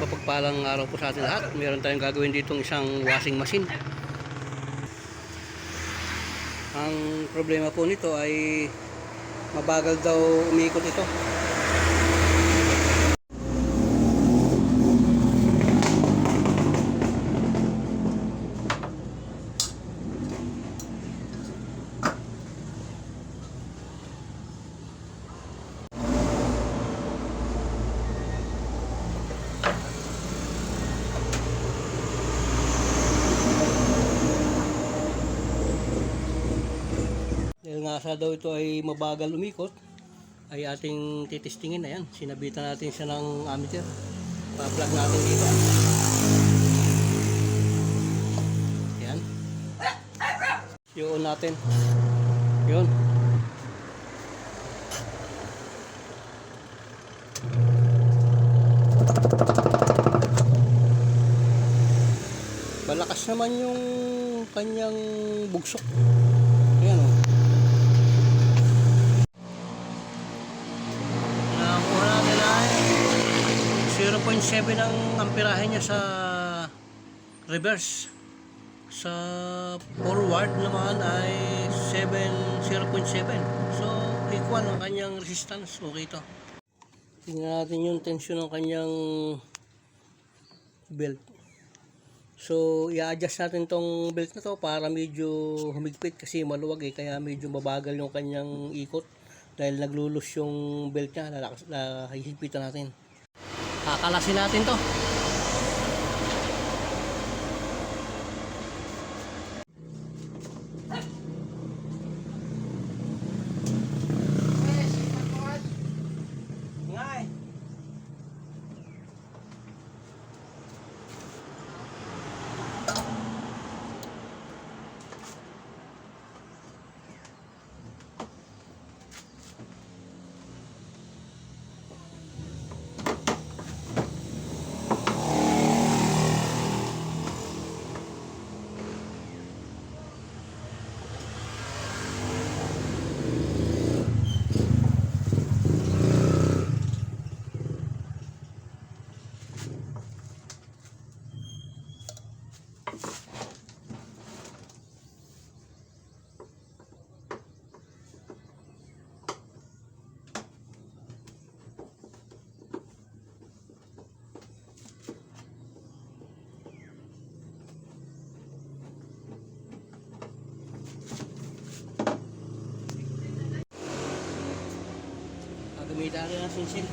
mapagpalang araw po sa atin lahat. Meron tayong gagawin ditong isang washing machine. Ang problema po nito ay mabagal daw umikot ito. Dahil nga sa daw ito ay mabagal umikot, ay ating titestingin na yan. Sinabitan natin siya ng ammeter. Pa-plug natin dito. Yan. I-on natin. Yun. Malakas naman yung kanyang bugsok. Ayan o. Nakuha natin ay 0.7 ang amperahe niya sa reverse. Sa forward naman ay 0.7. So equal ang kanyang resistance. Okay ito. Tingnan natin yung tension ng kanyang belt. So i-adjust natin tong belt na to para medyo humigpit kasi maluwag kaya medyo mabagal yung kanyang ikot dahil naglulus yung belt niya. Hihigpitan natin. Kakalasin natin to. Gamitan rin ang sinsil.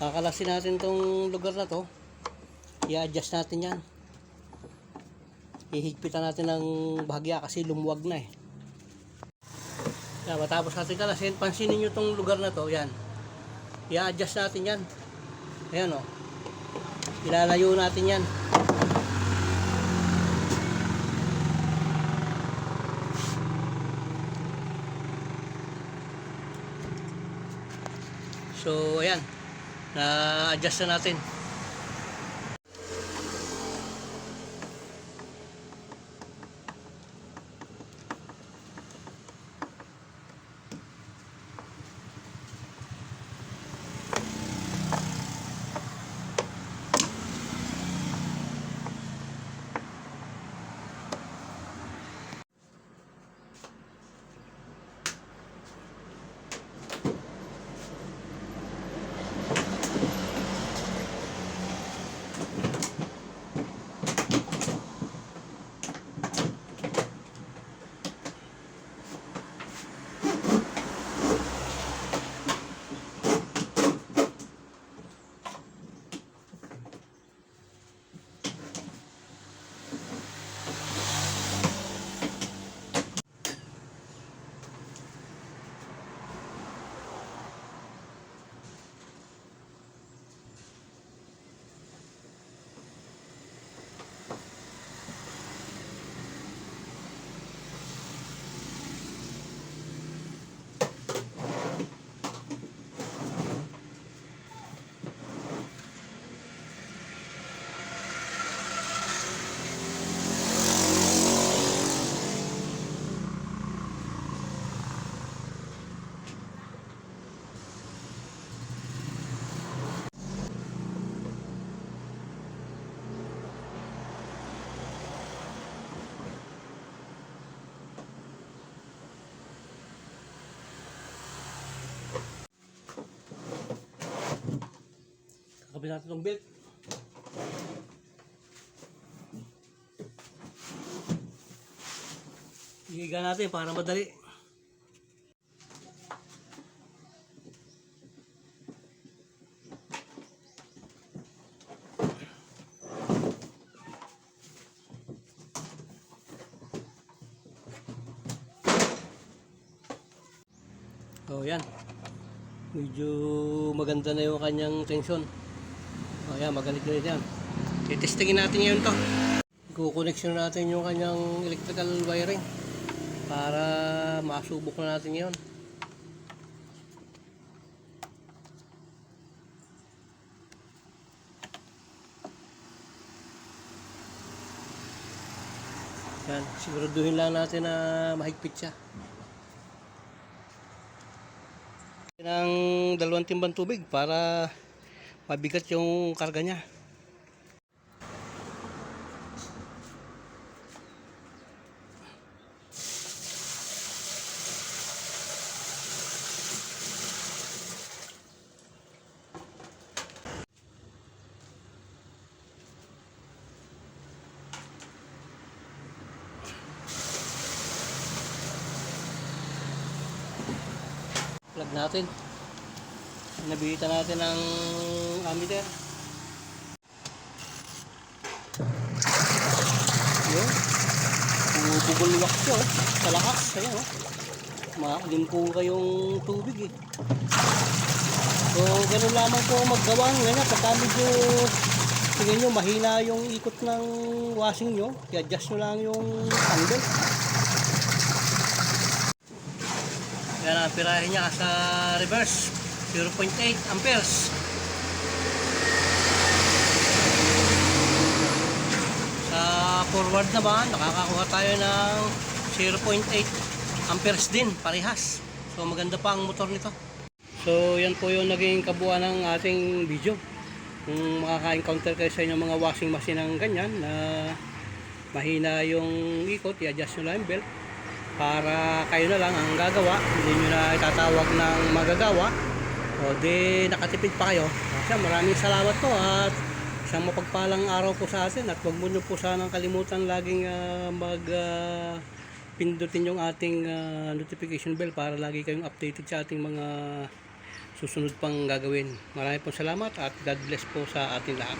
Kakalasin natin tong lugar na to. I-adjust natin yan. Ihigpitan natin ng bahagya kasi lumuwag na Yan, matapos natin kalasin, pansinin nyo tong lugar na to. Yan. I-adjust natin yan. Ayan o. Ilalayo natin yan. So ayan, na-adjust na natin. Kapit natin itong belt. Ihiga natin para madali. So yan. Medyo maganda na yung kanyang tension. O yan, magalit na rin yan. I-testingin natin ngayon to. Kukoneksyon natin yung kanyang electrical wiring para masubok na natin ngayon. Yan, siguraduhin lang natin na mahigpit siya. Ng 2 timbang tubig para mabigat yung karga niya. Plug natin. Nabihitan natin ng ammeter. Yun. Bubulwak siya sa lakas. Ayan o. Maalim kayong tubig eh. So ganun lamang po maggawa ng ganyan. Pagka medyo tingin nyo mahina yung ikot ng washing nyo, i-adjust nyo lang yung angle. Yan ang pirahe niya sa reverse, 0.8 amperes. Sa forward naman, nakakakuha tayo ng 0.8 amperes din, parehas. So maganda pa ang motor nito. So yan po yung naging kabuuan ng ating video. Kung makaka-encounter kayo sa inyong mga washing machine ng ganyan na mahina yung ikot, i-adjust nyo lang yung belt para kayo na lang ang gagawa, hindi nyo na itatawag ng magagawa, o di nakatipid pa kayo. Kasi maraming salamat po at isang mapagpalang araw po sa atin, at huwag mo nyo po sanang kalimutan laging pindutin yung ating notification bell para lagi kayong updated sa ating mga susunod pang gagawin. Maraming po salamat at God bless po sa ating lahat.